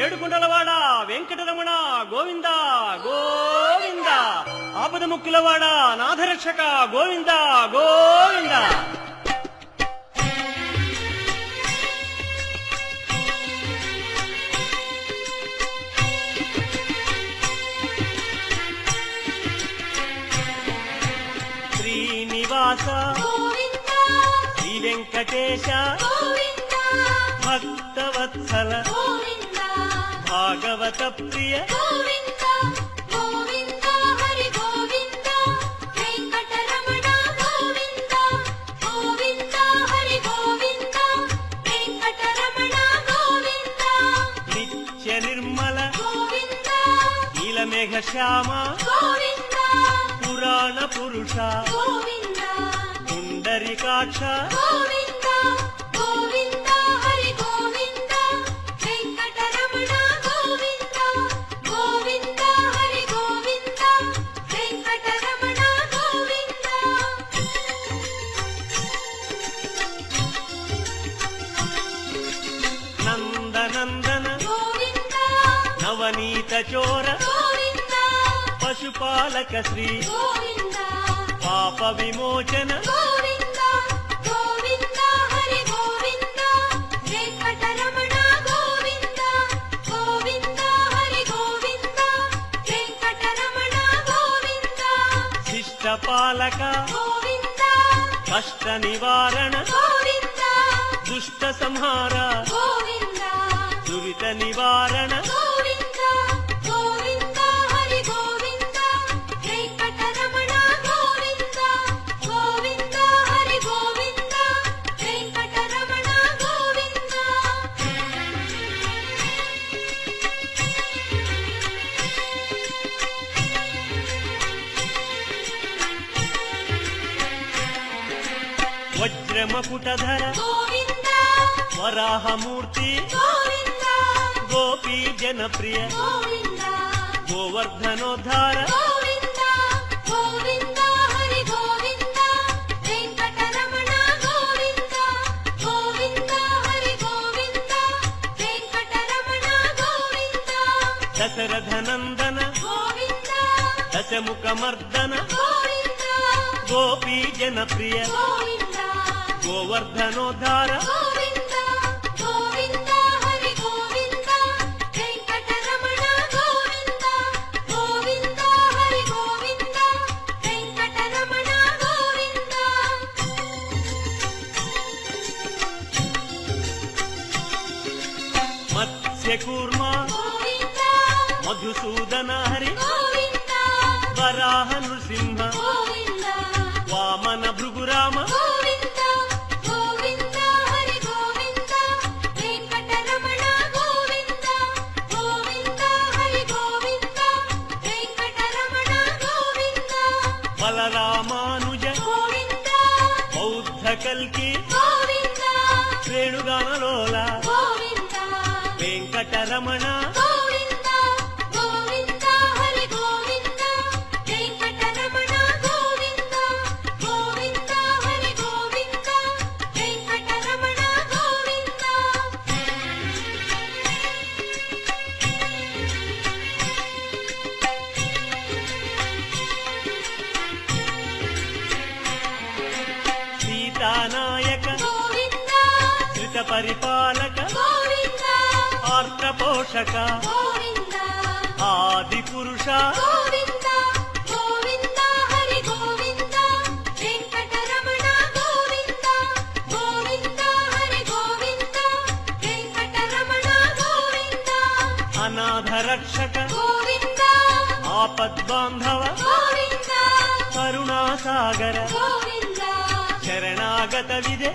ఏడుకొండలవాడ వెంకటరమణ గోవింద గోవింద, ఆపద ముక్కులవాడ నాథరక్షక గోవింద గోవింద. శ్రీనివాస శ్రీ వెంకటేశ భక్తవత్సల భాగవత ప్రియ నిత్య నిర్మల నీలమేఘ శ్యామ పురాణ పురుష పుండరీకాక్ష నందనందన నవనీత చోర పశుపాలక శ్రీ పాప విమోచన శిష్టపాలక కష్ట నివారణ దుష్ట సంహార దురిత నివారణ వజ్రమకుటధర వరాహమూర్తి గోపీ జనప్రియ గోవర్ధనోద్ధార దశరథనందన దశముఖమర్దన గోపీ జనప్రియ గోవర్ధనోద్ధార మత్స్యకూర్మ మధుసూదన హరి వరాహ నృసింహ వామన భృగురామ బలరామానుజ బౌద్ధ కల్కి రేణుగానలోల వెంకటరమణ సీతానాయక శ్రిత పరిపాలక ఆర్త పోషక ఆది పురుష అనాథ రక్షక ఆపద్బాంధవ కరుణాసాగర శరణాగత విదే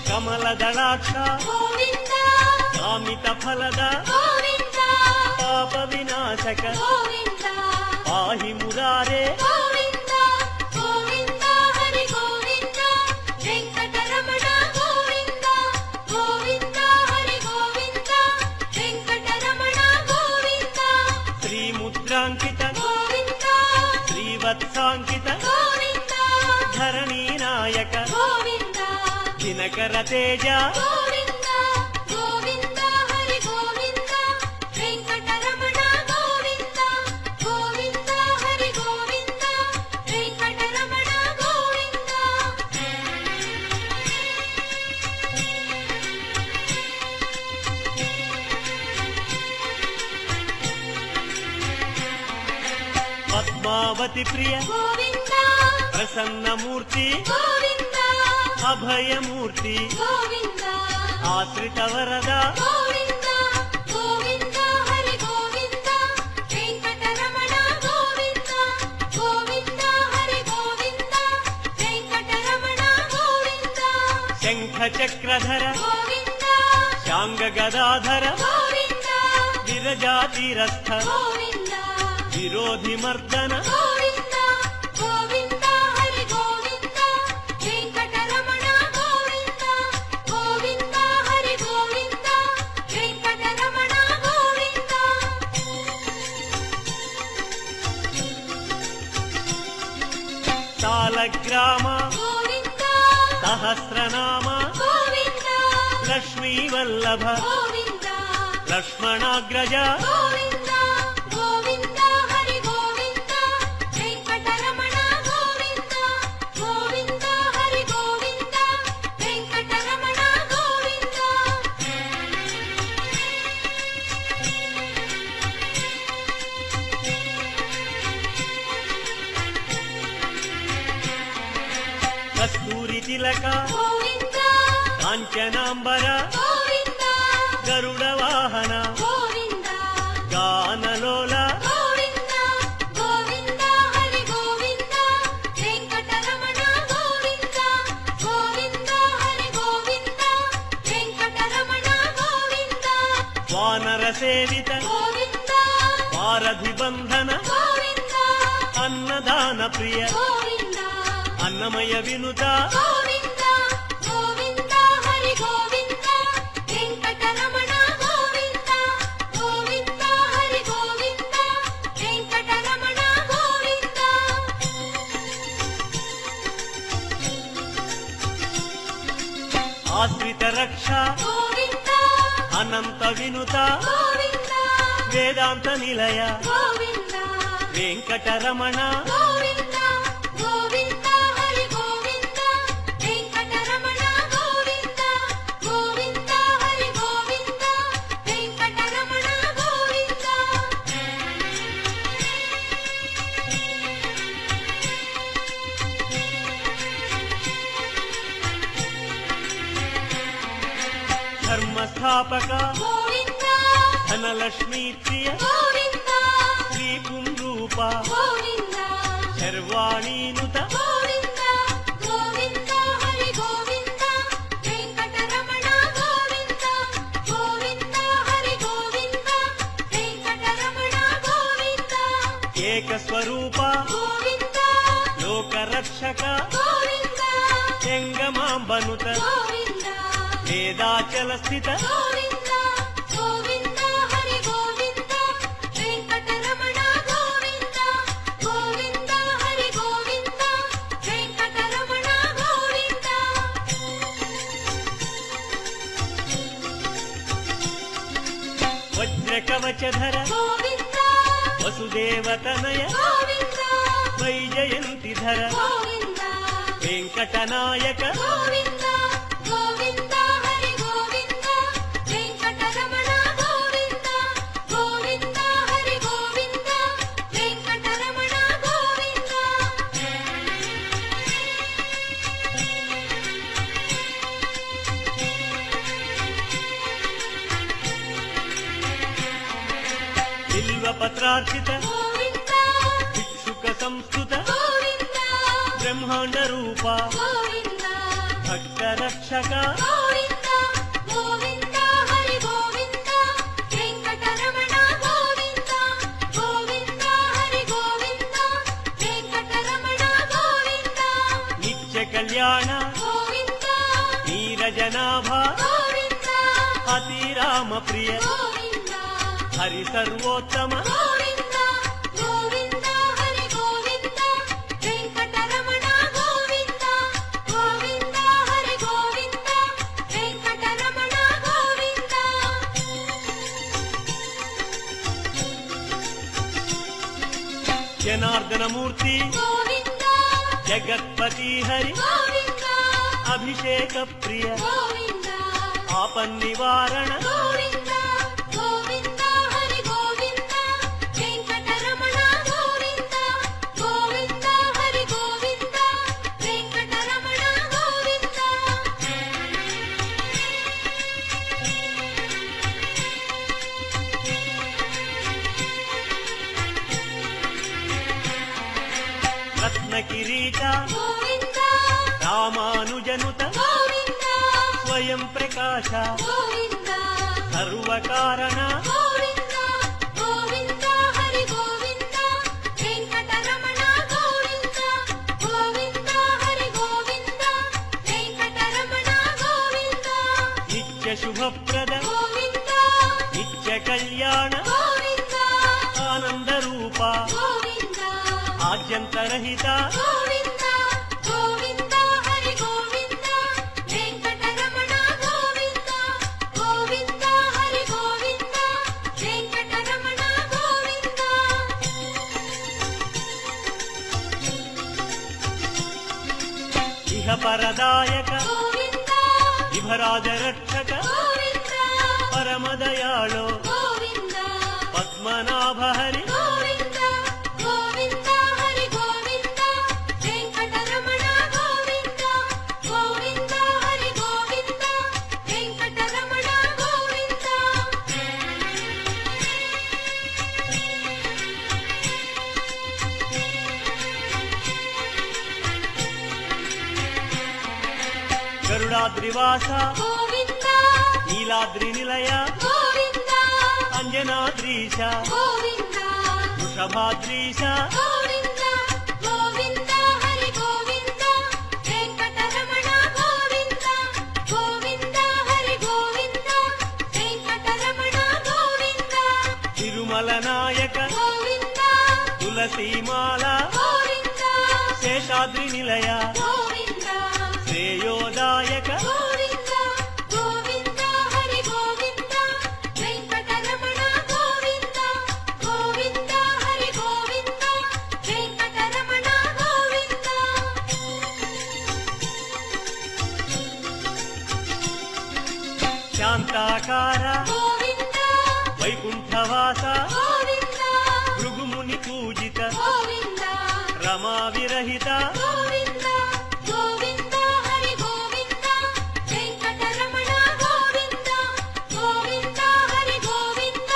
కమలదళాక్ష కామిత ఫలద పాప వినాశక పాహి మురారే వెంకటరమణ గోవింద గోవింద హరి గోవింద. సుధాంకిత గోవింద ధరణీ నాయక గోవింద దినకర తేజ గోవింద గోవింద హరి గోవింద వెంకటరమణ గోవింద గోవింద హరి గోవింద వెంకటరమణ గోవింద పద్మావతి ప్రియ గోవింద ప్రసన్నమూర్తి గోవింద అభయమూర్తి గోవింద ఆశ్రిత వరద గోవింద గోవింద హరి గోవింద వెంకటరమణ గోవింద గోవింద హరి గోవింద వెంకటరమణ గోవింద శంఖ చక్రధర గోవింద శాంగ గదాధర గోవింద విరజాతిరస్థ గోవింద విరోధి మర్దన గోవింద గోవింద హరి గోవింద వెంకటరమణ గోవింద గోవింద హరి గోవింద వెంకటరమణ గోవింద సాలగ్రామ గోవింద సహస్రనామ గోవింద లక్ష్మీ వల్లభ గోవింద లక్ష్మణాగ్రజ గోవింద గోవింద హరి గోవింద వెంకటరమణ గోవింద గోవింద హరి గోవింద వెంకటరమణ గోవింద కస్తూరి తిలక గోవింద కాంచనాంబర గోవింద గరుడ వాహన గోవింద గానలోల గోవింద గోవింద హరి గోవింద వెంకటరమణ గోవింద గోవింద హరి గోవింద వెంకటరమణ గోవింద వానర సేవిత గోవింద వారధి బంధన గోవింద అన్నదాన ప్రియ గోవింద అన్నమయ వినుత గోవింద గోవింద హరి గోవింద వెంకటరమణ గోవింద గోవింద హరి గోవింద వెంకటరమణ గోవింద ఆశ్రిత రక్ష గోవింద అనంత వినుత గోవింద వేదాంత నిలయ గోవింద వెంకటరమణ గోవింద గోవింద హరి గోవింద వెంకటరమణ గోవింద గోవింద హరి గోవింద వెంకటరమణ గోవింద ధర్మస్థాపక గోవింద ధనలక్ష్మీ ప్రియ గోవింద శ్రీ పుంరూప గోవింద శర్వాణీనుత గోవింద గోవింద హరి గోవింద వెంకటరమణ గోవింద గోవింద హరి గోవింద వెంకటరమణ గోవింద ఏకస్వరూప గోవింద లోకరక్షక గోవింద జంగమాంబనుత గోవింద వేదాచల స్థిత గోవింద గోవింద హరి గోవింద వెంకటరమణ గోవింద గోవింద హరి గోవింద వెంకటరమణ గోవింద వజ్రకవచధర గోవింద వసుదేవతనయ గోవింద వైజయంతిధర గోవింద వెంకటనాయక గోవింద గోవింద హరి గోవింద వెంకటరమణ గోవింద గోవింద హరి గోవింద వెంకటరమణ గోవింద బిల్వపత్రార్చిత గోవింద భిక్షుక సంస్థుత గోవింద బ్రహ్మాండ రూప గోవింద భక్త రక్షక గోవింద గోవింద హరి గోవింద వెంకటరమణ గోవింద గోవింద హరి గోవింద వెంకటరమణ గోవింద నిత్య కళ్యాణ గోవింద నీరజనాభ గోవింద అతిరామ ప్రియ గోవింద హరి సర్వోత్తమ గోవింద గోవింద హరి గోవింద జనార్దన మూర్తి గోవింద జగత్పతి హరి గోవింద అభిషేక ప్రియ గోవింద ఆపన్నివారణ గోవింద గోవింద హరి గోవింద వెంకటరమణ గోవింద గోవింద హరి గోవింద వెంకటరమణ గోవింద రత్న కిరీట గోవింద రామానుజనుత గోవింద స్వయం ప్రకాశ గోవింద సర్వకారణ గోవింద గోవింద హరి గోవింద వెంకటరమణ గోవింద గోవింద హరి గోవింద వెంకటరమణ గోవింద నిత్య శుభప్రద గోవింద నిత్య కళ్యాణ గోవింద ఆనంద రూప గోవింద ఆద్యంతరహిత గోవింద గోవింద హరి గోవింద వెంకటరమణ గోవింద గోవింద హరి గోవింద వెంకటరమణ గోవింద ఇహ పరదాయక గోవింద విభరాజ రక్షక గోవింద పరమదయాళో గోవింద పద్మనాభ హరి గోవింద గోవింద హరి గోవింద వెంకటరమణ గోవింద గోవింద హరి గోవింద వెంకటరమణ గోవింద గరుడాద్రివాస గోవింద నీలాద్రి నిలయ గోవింద అంజనాద్రీశ గోవింద వృషభాద్రీశ గోవింద గోవింద హరి గోవింద వెంకటరమణ గోవింద గోవింద హరి గోవింద వెంకటరమణ గోవింద తిరుమల నాయక గోవింద తులసీమాల గోవింద శేషాద్రి నిలయ గోవింద శ్రేయోదాయక గోవింద గోవింద హరి గోవింద వెంకటరమణ గోవింద గోవింద హరి గోవింద వెంకటరమణ గోవింద శాంతాకార గోవింద వైకుంఠవాస గోవింద భృగుముని పూజిత గోవింద రమా విరహిత గోవింద గోవింద హరి గోవింద వెంకటరమణ గోవింద గోవింద హరి గోవింద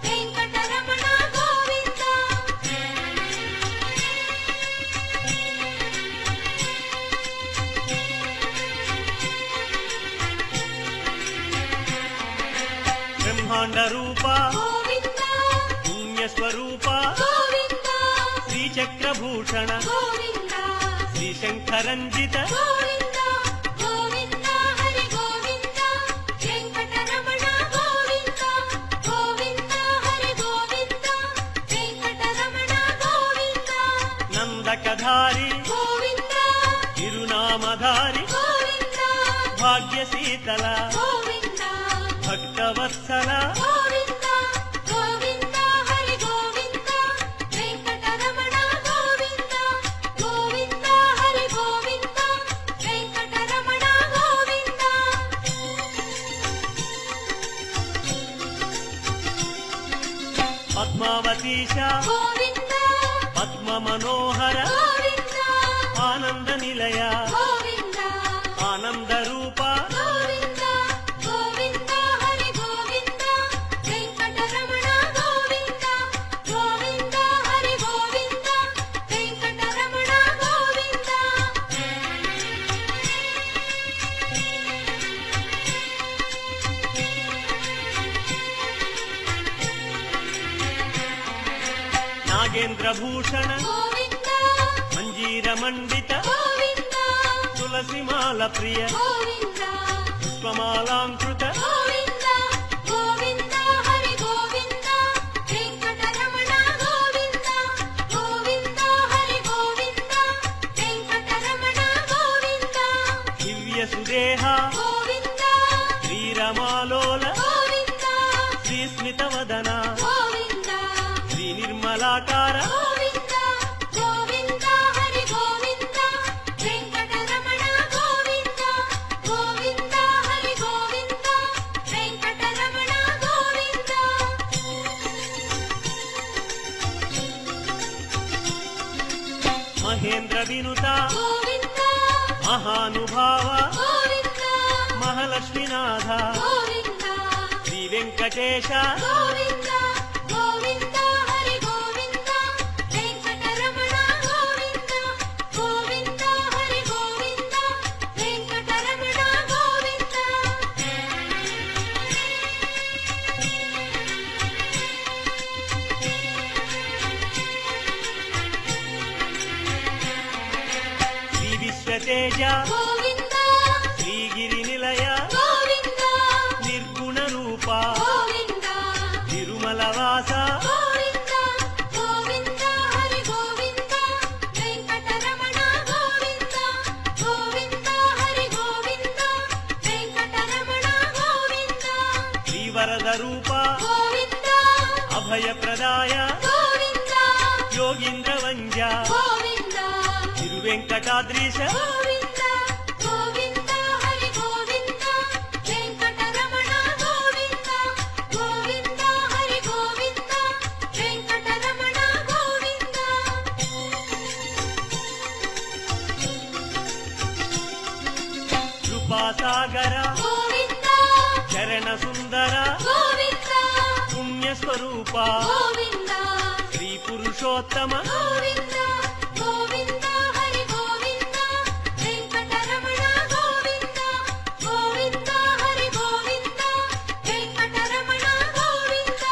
వెంకటరమణ గోవింద బ్రహ్మాండ రూప గోవింద పుణ్యస్వరూప గోవింద శ్రీచక్రభూషణ గోవింద శ్రీశంకరంజిత గోవింద గోవింద హరి గోవింద వెంకటరమణ గోవింద గోవింద హరి గోవింద వెంకటరమణ గోవింద నందకధారి గోవింద తిరునామధారి గోవింద భాగ్యశీతల గోవింద భక్తవత్సల గోవింద గోవింద హరి గోవింద వెంకటరమణ గోవింద గోవింద హరి గోవింద వెంకటరమణ గోవింద పద్మావతీశ గోవింద పద్మ మనోహర గోవింద ఆనంద నిలయ గోవింద ఆనంద రూప గోవింద గోవింద హరి గోవింద వెంకటరమణ గోవింద గోవింద హరి గోవింద వెంకటరమణ గోవింద నాగేంద్ర భూషణ గోవింద మంజీర మండిత గోవింద తులసిమాల ప్రియ గోవింద పుష్పమాలాంకృత గోవింద గోవింద హరి గోవింద వెంకటరమణ గోవింద గోవింద హరి గోవింద వెంకటరమణ గోవింద దివ్య సుదేహ గోవింద శ్రీరమాలోల గోవింద శ్రీస్మిత వదన గోవింద శ్రీ నిర్మలాకార గోవింద మంత్ర వినుత గోవింద మహానుభావ గోవింద మహాలక్ష్మీనాథ గోవింద శ్రీ వెంకటేశ గోవింద గోవింద హరి గోవింద వెంకటరమణ గోవింద గోవింద హరి గోవింద వెంకటరమణ గోవింద శ్రీ విశ్వతేజ గోవింద శ్రీగిరి నిలయ గోవింద నిర్గుణ రూప గోవింద తిరుమల వాస గోవింద గోవింద హరి గోవింద వెంకటరమణ గోవింద గోవింద హరి గోవింద వెంకటరమణ గోవింద శ్రీవరద రూప గోవింద అభయప్రదాయ గోవింద యోగీంద్ర వంజ గోవింద తిరువెంకటాద్రీశ గోవింద గోవింద హరి గోవింద వెంకటరమణ గోవింద గోవింద హరి గోవింద వెంకటరమణ గోవింద కృపాసాగర గోవింద చరణ సుందర గోవింద పుణ్యస్వరూప గోవింద శ్రీ పురుషోత్తమ గోవింద గోవింద హరి గోవింద వెంకటరమణ గోవింద గోవింద హరి గోవింద వెంకటరమణ గోవింద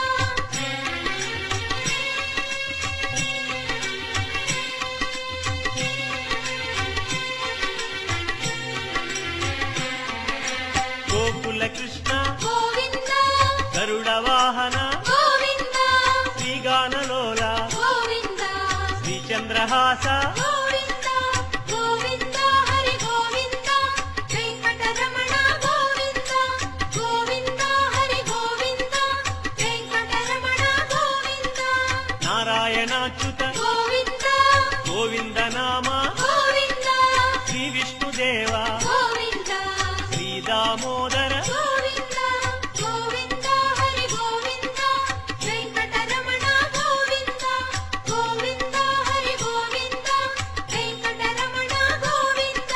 గోకుల కృష్ణ గోవింద గరుడ వాహన గోవింద శ్రీగానలోల గోవింద శ్రీచంద్రహాస గోవింద గోవింద హరి గోవింద వెంకటరమణ గోవింద గోవింద హరి గోవింద వెంకటరమణ గోవింద నారాయణాచ్యుత గోవింద గోవింద నామ గోవింద శ్రీ విష్ణుదేవ గోవింద శ్రీ దామోదర గోవింద గోవింద హరి గోవింద వెంకటరమణ గోవింద గోవింద హరి గోవింద వెంకటరమణ గోవింద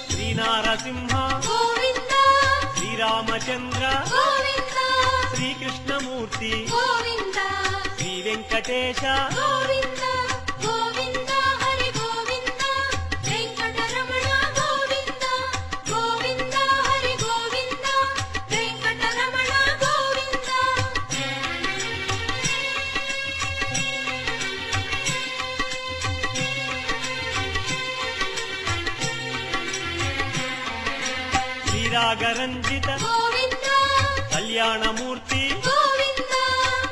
శ్రీనారసింహ గోవింద శ్రీరామచంద్ర గోవింద శ్రీకృష్ణమూర్తి గోవింద శ్రీ వెంకటేశ గోవింద గోవింద హరి గోవింద వెంకటరమణ గోవింద గోవింద హరి గోవింద వెంకటరమణ గోవింద శ్రీరాగరంజిత గోవింద కళ్యాణమూర్తి గోవింద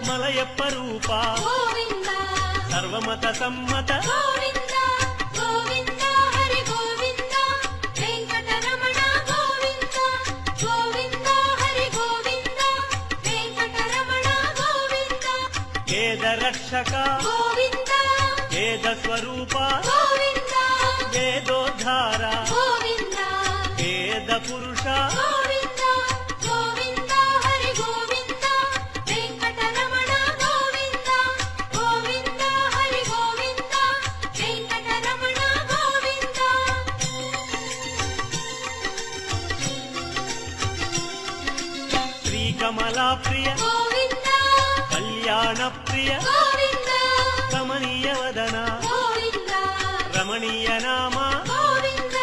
మలయప్ప రూప గోవింద సర్వమత సమ్మత గోవింద గోవింద హరి గోవింద వెంకటరమణ గోవింద గోవింద హరి గోవింద వెంకటరమణ గోవింద వేద రక్షక గోవింద వేద స్వరూప గోవింద వేదోద్ధార గోవింద వేద పురుష గోవింద గోవింద హరి గోవింద వెంకటరమణ గోవింద గోవింద హరి గోవింద వెంకటరమణ గోవింద శ్రీకమలా ప్రియ గోవింద కళ్యాణ ప్రియ గోవింద కమనీయ వదన గోవింద రమణీయ నామ గోవింద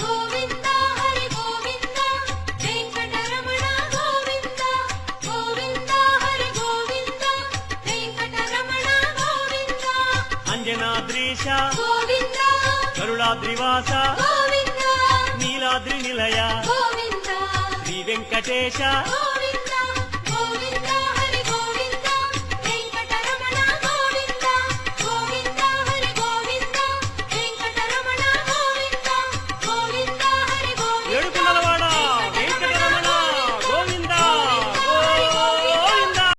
గోవింద హరి గోవింద వెంకటరమణ గోవింద గోవింద హరి గోవింద వెంకటరమణ గోవింద అంజనాద్రీశ గోవింద గరుడాద్రివాస గోవింద నీలాద్రి నిలయ గోవింద శ్రీ వెంకటేశ గోవింద